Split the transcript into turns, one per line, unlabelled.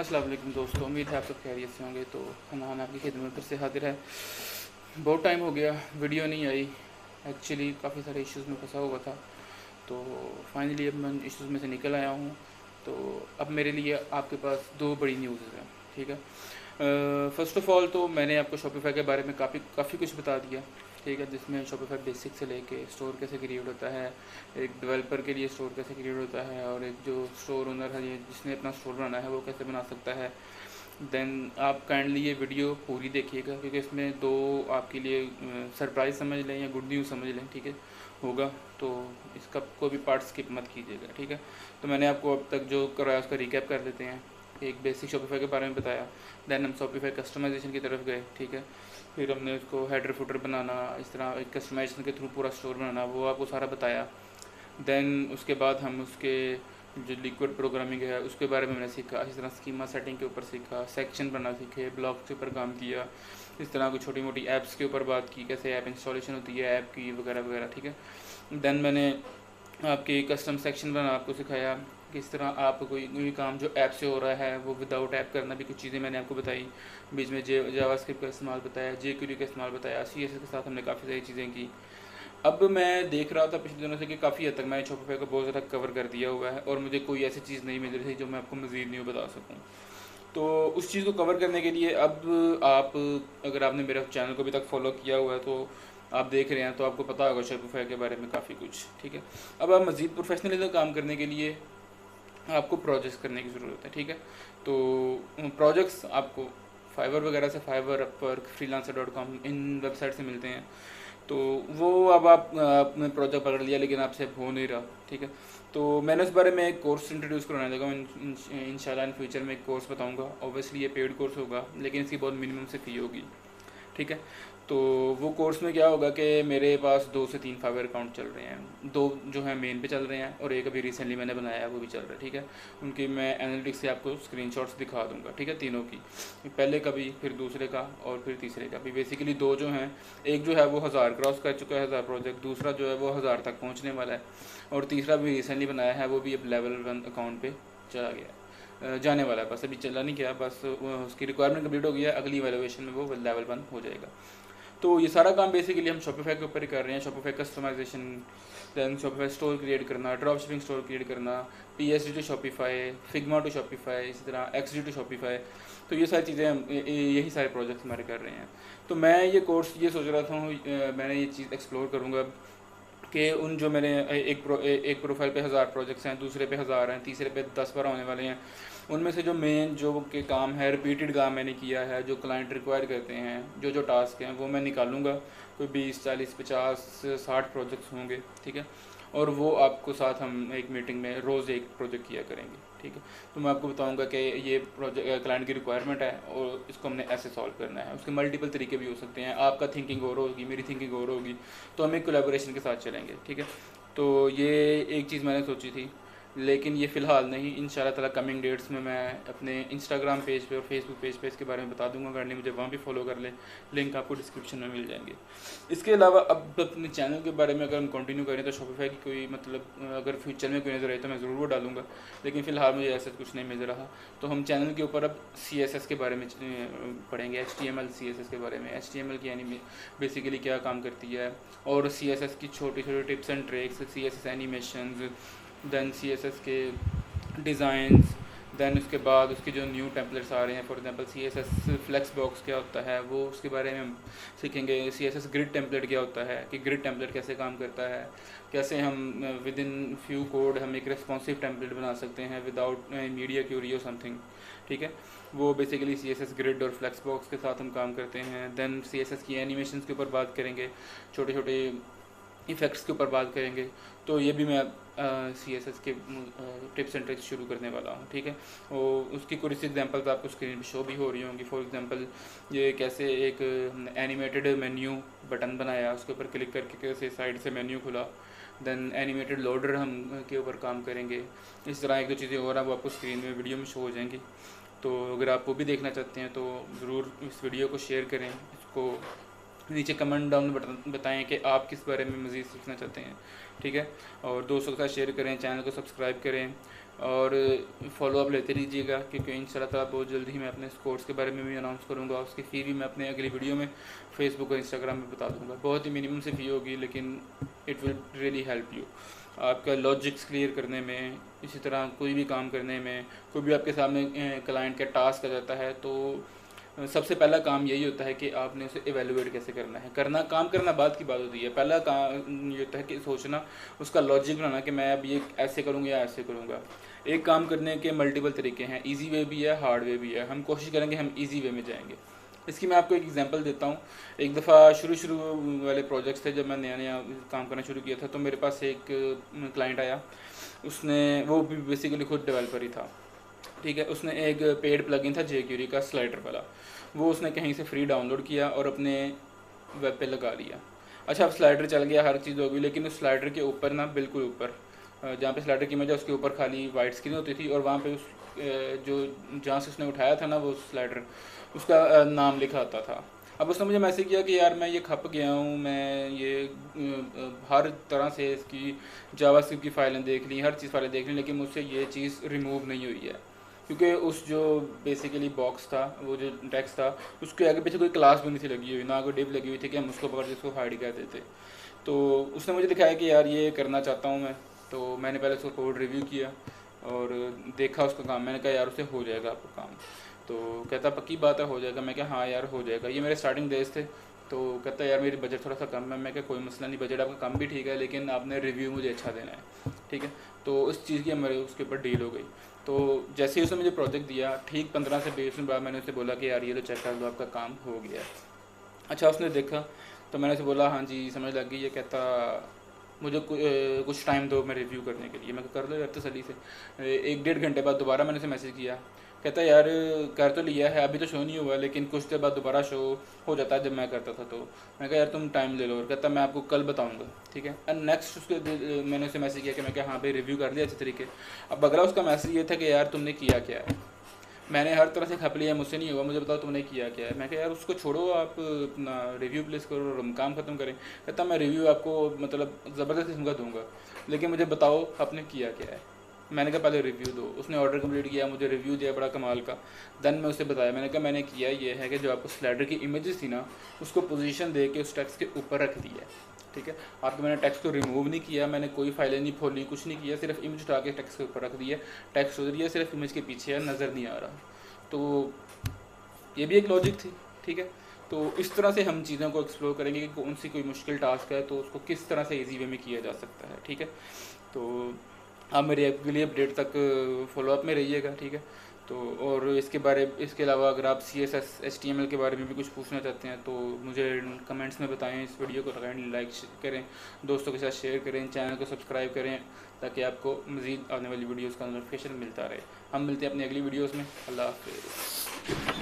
अस्सलाम वालेकुम दोस्तों, उम्मीद है आप सब खैरियत से होंगे। तो हनान आपकी खिदमत पर से हाजिर है। बहुत टाइम हो गया वीडियो नहीं आई। एक्चुअली काफ़ी सारे इश्यूज़ में फंसा हुआ था, तो फाइनली अब मैं इश्यूज़ में से निकल आया हूँ। तो अब मेरे लिए आपके पास दो बड़ी न्यूज़ हैं, ठीक है। फ़र्स्ट ऑफ़ ऑल तो मैंने आपको शॉपिफ़ाई के बारे में काफ़ी कुछ बता दिया, ठीक है, जिसमें शॉपिफ़ाई बेसिक से लेके स्टोर कैसे क्रिएट होता है, एक डेवलपर के लिए स्टोर कैसे क्रिएट होता है, और एक जो स्टोर ओनर है जिसने अपना स्टोर बनाना है वो कैसे बना सकता है। देन आप काइंडली ये वीडियो पूरी देखिएगा, क्योंकि इसमें दो आपके लिए सरप्राइज़ समझ लें या गुड न्यूज़ समझ लें, ठीक है, होगा। तो इसका कोई भी पार्ट स्किप मत कीजिएगा, ठीक है। तो मैंने आपको अब तक जो कराया उसका रिकैप कर लेते हैं। एक बेसिक शॉपिफ़ाई के बारे में बताया, देन हम शॉपिफ़ाई कस्टमाइजेशन की तरफ गए, ठीक है। फिर हमने उसको हेडर फुटर बनाना, इस तरह एक कस्टमाइजेशन के थ्रू पूरा स्टोर बनाना, वो आपको सारा बताया। देन उसके बाद हम उसके जो लिक्विड प्रोग्रामिंग है उसके बारे में मैंने सीखा। इस तरह स्कीमा सेटिंग के ऊपर सीखा, सेक्शन बनना सीखे, ब्लॉक्स के ऊपर काम किया, इस तरह की छोटी मोटी ऐप्स के ऊपर बात की, कैसे ऐप इंस्टॉलेशन होती है ऐप की वगैरह वगैरह, ठीक है। देन मैंने आपके कस्टम सेक्शन बनाना आपको सिखाया, किस तरह आप कोई काम जो ऐप से हो रहा है वो विदाउट ऐप करना भी कुछ चीज़ें मैंने आपको बताई। बीच में जावास्क्रिप्ट का इस्तेमाल बताया, जेक्यूरी का इस्तेमाल बताया, सीएसएस के साथ हमने काफ़ी सारी चीज़ें की। अब मैं देख रहा था पिछले दिनों से कि काफ़ी हद तक मैंने शॉपिफ़ाई को बहुत ज़्यादा कवर कर दिया हुआ है, और मुझे कोई ऐसी चीज़ नहीं मिल रही थी जो मैं आपको मज़ीद न्यू बता सकूँ। तो उस चीज़ को कवर करने के लिए अब आप, अगर आपने मेरे चैनल को अभी तक फॉलो किया हुआ है तो आप देख रहे हैं, तो आपको पता होगा शॉपिफ़ाई के बारे में काफ़ी कुछ, ठीक है। अब आप मज़ीद प्रोफेशनली काम करने के लिए आपको प्रोजेक्ट्स करने की ज़रूरत है, ठीक है। तो प्रोजेक्ट्स आपको फाइवर वगैरह से, फाइवर, अपवर्क, freelancer.com, इन वेबसाइट से मिलते हैं। तो वो अब आपने प्रोजेक्ट पकड़ लिया लेकिन आपसे हो नहीं रहा, ठीक है। तो मैंने उस बारे में एक कोर्स इंट्रोड्यूस कराने लगा। मैं इंशाल्लाह इन फ्यूचर में एक कोर्स बताऊंगा। ऑब्वियसली ये पेड कोर्स होगा, लेकिन इसकी बहुत मिनिमम से फ़ी होगी, ठीक है। तो वो कोर्स में क्या होगा कि मेरे पास 2 से 3 फाइवर अकाउंट चल रहे हैं, 2 जो है मेन पे चल रहे हैं और एक अभी रिसेंटली मैंने बनाया है वो भी चल रहा है, ठीक है। उनकी मैं एनालिटिक्स से आपको स्क्रीनशॉट्स दिखा दूंगा, ठीक है, तीनों की, पहले का भी, फिर दूसरे का और फिर तीसरे का भी। बेसिकली 2 जो हैं, एक जो है वो 1000 क्रॉस कर चुका है, 1000 प्रोजेक्ट, दूसरा जो है वो 1000 तक पहुँचने वाला है, और तीसरा भी रिसेंटली बनाया है, वो भी अब लेवल 1 अकाउंट पर चला गया है, जाने वाला है, बस अभी चला नहीं गया, बस उसकी रिक्वायरमेंट कंप्लीट हो गया, अगली वैल्यूएशन में वो लेवल 1 हो जाएगा। तो ये सारा काम बेसिकली हम शॉपिफ़ाई के ऊपर ही कर रहे हैं। Shopify customization, then Shopify store create करना, ड्रॉप शिपिंग स्टोर क्रिएट करना, PSD to Shopify, Figma to Shopify, इसी तरह एक्सडी टू शॉपिफ़ाई। तो ये सारी चीज़ें हम यही सारे प्रोजेक्ट्स हमारे कर रहे हैं। तो मैं ये कोर्स ये सोच रहा था, मैंने ये चीज़ एक्सप्लोर करूँगा कि उन जो मैंने एक प्रोफाइल पे 1000 प्रोजेक्ट्स हैं, दूसरे पे 1000 हैं, तीसरे पे 10-12 होने वाले हैं, उनमें से जो मेन जो के काम है, रिपीटेड काम मैंने किया है, जो क्लाइंट रिक्वायर करते हैं, जो टास्क हैं, वो मैं निकालूंगा। कोई 20, 40, 50, 60 प्रोजेक्ट्स होंगे, ठीक है। और वो आपको साथ हम एक मीटिंग में रोज़ एक प्रोजेक्ट किया करेंगे, ठीक है। तो मैं आपको बताऊंगा कि ये प्रोजेक्ट क्लाइंट की रिक्वायरमेंट है और इसको हमने ऐसे सॉल्व करना है। उसके मल्टीपल तरीके भी हो सकते हैं, आपका थिंकिंग और होगी, मेरी थिंकिंग और होगी, तो हम एक कोलैबोरेशन के साथ चलेंगे, ठीक है। तो ये एक चीज़ मैंने सोची थी, लेकिन ये फ़िलहाल नहीं, इंशाल्लाह ताला कमिंग डेट्स में मैं अपने इंस्टाग्राम पेज पे और फेसबुक पेज पे इसके बारे में बता दूंगा। करने मुझे वहाँ भी फॉलो कर ले, लिंक आपको डिस्क्रिप्शन में मिल जाएंगे। इसके अलावा अब अपने चैनल के बारे में अगर हम कंटिन्यू करें तो शॉपिफ़ाई की कोई मतलब अगर फ्यूचर में कोई नज़र आए तो मैं ज़रूर वो डालूंगा, लेकिन फ़िलहाल मुझे ऐसा कुछ नहीं मिल रहा। तो हम चैनल के ऊपर अब CSS के बारे में पढ़ेंगे, HTML CSS के बारे में। HTML की यानी बेसिकली क्या काम करती है, और CSS की छोटी छोटी tips and tricks, CSS animations, then CSS के डिज़ाइंस, दैन उसके बाद उसके जो न्यू टेम्पलेट्स आ रहे हैं, for example CSS flex box क्या होता है वो उसके बारे में हम सीखेंगे। CSS ग्रिड टेम्पलेट क्या होता है, कि ग्रिड टेम्पलेट कैसे काम करता है, कैसे हम विद इन फ्यू कोड हम एक रेस्पॉन्सिव टेम्पलेट बना सकते हैं विदाउट मीडिया क्यूरी और समथिंग, ठीक है। वो बेसिकली CSS ग्रिड और फ्लेक्स बॉक्स के साथ हम काम करते हैं। दैन CSS की एनिमेशंस के ऊपर बात करेंगे, छोटे छोटे इफ़ेक्ट्स के ऊपर बात करेंगे। तो ये भी मैं CSS के टिप्स एंड ट्रिक्स शुरू करने वाला हूँ, ठीक है। और उसकी कुछ एग्जांपल्स आपको स्क्रीन पे शो भी हो रही होंगी। फॉर एग्जांपल ये कैसे एक एनिमेटेड मेन्यू बटन बनाया, उसके ऊपर क्लिक करके कैसे साइड से मेन्यू खुला। दैन एनिमेटेड लोडर हम के ऊपर काम करेंगे। इस तरह एक दो चीज़ें और वो आपको स्क्रीन में वीडियो में शो हो जाएंगी। तो अगर आप वो भी देखना चाहते हैं तो ज़रूर इस वीडियो को शेयर करें, इसको नीचे कमेंट डाउन में बताएं कि आप किस बारे में मज़ीद सीखना चाहते हैं, ठीक है। और दोस्तों के साथ शेयर करें, चैनल को सब्सक्राइब करें, और फॉलो अप लेते रहिएगा, क्योंकि इंशाल्लाह ताला बहुत जल्दी ही मैं अपने इस कोर्स के बारे में भी अनाउंस करूँगा। उसकी फ़ी भी मैं अपने अगली वीडियो में फेसबुक और इंस्टाग्राम में बता दूँगा। बहुत ही मिनिमम से फ़ी होगी, लेकिन it will really help you आपका लॉजिक्स क्लियर करने में। इसी तरह कोई भी काम करने में, कोई भी आपके सामने क्लाइंट का टास्क आ जाता है, तो सबसे पहला काम यही होता है कि आपने उसे एवेलुएट कैसे करना है। काम करना बाद की बात होती है। पहला काम ये होता है कि सोचना, उसका लॉजिक बनाना कि मैं अब ये ऐसे करूँगा या ऐसे करूँगा। एक काम करने के मल्टीपल तरीके हैं, इजी वे भी है, हार्ड वे भी है। हम कोशिश करेंगे हम इजी वे में जाएंगे। इसकी मैं आपको एक एग्जांपल देता हूँ। एक दफ़ा शुरू वाले प्रोजेक्ट्स थे, जब मैं नया नया काम करना शुरू किया था, तो मेरे पास एक क्लाइंट आया। वो भी बेसिकली खुद डेवलपर ही था, ठीक है। उसने एक पेड प्लगइन था jQuery का स्लाइडर वाला, वो उसने कहीं से फ्री डाउनलोड किया और अपने वेब पे लगा लिया। अच्छा, अब स्लाइडर चल गया, हर चीज़ हो गई, लेकिन उस स्लाइडर के ऊपर ना, बिल्कुल ऊपर जहाँ पे स्लाइडर की इमेज है उसके ऊपर खाली वाइट स्क्रीन होती थी, और वहाँ पे उस जहाँ से उसने उठाया था ना वो स्लाइडर, उसका नाम लिखा आता था। अब उसने मुझे मैसेज किया कि यार मैं ये खप गया हूँ, मैं ये हर तरह से इसकी जावास्क्रिप्ट की फ़ाइलें देख ली, हर चीज़ फाइलें देख ली, लेकिन मुझसे ये चीज़ रिमूव नहीं हुई है, क्योंकि उस जो बेसिकली बॉक्स था, वो जो टेक्स्ट था, उसके आगे पीछे कोई क्लास भी नहीं थी लगी हुई, ना कोई डिव लगी हुई थी कि हम उसको पकड़ के उसको हाइड कर देते। तो उसने मुझे दिखाया कि यार ये करना चाहता हूँ मैं। तो मैंने पहले उसको कोड रिव्यू किया और देखा उसका काम। मैंने कहा यार उससे हो जाएगा आपका काम। तो कहता पक्की बात है हो जाएगा। मैं कहा हाँ यार हो जाएगा। ये मेरे स्टार्टिंग डेज थे। तो कहता यार मेरी बजट थोड़ा सा कम है। मैं क्या कोई मसला नहीं, बजट आपका कम भी ठीक है, लेकिन आपने रिव्यू मुझे अच्छा देना है, ठीक है। तो उस चीज़ की हमारे उसके ऊपर डील हो गई। तो जैसे ही उसने मुझे प्रोजेक्ट दिया, ठीक 15 से 20 मिनट बाद मैंने उससे बोला कि यार ये तो चेक कर लो, आपका काम हो गया। अच्छा, उसने देखा तो मैंने उसे बोला हाँ जी समझ लग गई। ये कहता मुझे कुछ टाइम दो मैं रिव्यू करने के लिए। मैं कर लो यार तसल्ली से। 1-1.5 घंटे बाद दोबारा मैंने उसे मैसेज किया। कहता यार कर तो लिया है, अभी तो शो नहीं हुआ, लेकिन कुछ देर बाद दोबारा शो हो जाता है जब मैं करता था। तो मैं कहा यार तुम टाइम ले लो। और कहता मैं आपको कल बताऊंगा, ठीक है। एंड नेक्स्ट उसके मैंने उसे मैसेज किया कि मैं क्या हाँ भाई रिव्यू कर लिया अच्छे तरीके। अब अगला उसका मैसेज ये था कि यार तुमने किया क्या है। मैंने हर तरह से खप लिया, मुझसे नहीं हुआ, मुझे बताओ तुमने किया क्या है। मैं कहा यार उसको छोड़ो, आप अपना रिव्यू प्लेस करो और हम काम ख़त्म करें। कहता मैं रिव्यू आपको मतलब ज़बरदस्त किस्म का दूंगा, लेकिन मुझे बताओ आपने किया क्या है। मैंने कहा पहले रिव्यू दो। उसने ऑर्डर कंप्लीट किया, मुझे रिव्यू दिया बड़ा कमाल का। देन मैं उसे बताया, मैंने कहा मैंने किया ये है कि जो आपको स्लाइडर की इमेजेस थी ना, उसको पोजीशन दे के उस टेक्स्ट के ऊपर रख दिया है, ठीक है। आपको मैंने टेक्स्ट को रिमूव नहीं किया, मैंने कोई फाइलें नहीं खोली, कुछ नहीं किया, सिर्फ इमेज उठा के टेक्स्ट के ऊपर रख दिया। टेक्स्ट उधर है, सिर्फ इमेज के पीछे है, नज़र नहीं आ रहा। तो ये भी एक लॉजिक थी, ठीक है। तो इस तरह से हम चीज़ों को एक्सप्लोर करेंगे कि कौन सी कोई मुश्किल टास्क है तो उसको किस तरह से इजी वे में किया जा सकता है, ठीक है। तो आप मेरे अगली अपडेट तक फॉलोअप में रहिएगा, ठीक है। तो और इसके अलावा अगर आप CSS HTML के बारे में भी कुछ पूछना चाहते हैं तो मुझे कमेंट्स में बताएं। इस वीडियो को काइंडली लाइक करें, दोस्तों के साथ शेयर करें, चैनल को सब्सक्राइब करें, ताकि आपको मज़ीद आने वाली वीडियोज़ का नोटिफिकेशन मिलता रहे। हम मिलते हैं अपनी अगली वीडियोज़ में। अल्लाह हाफ़िज़।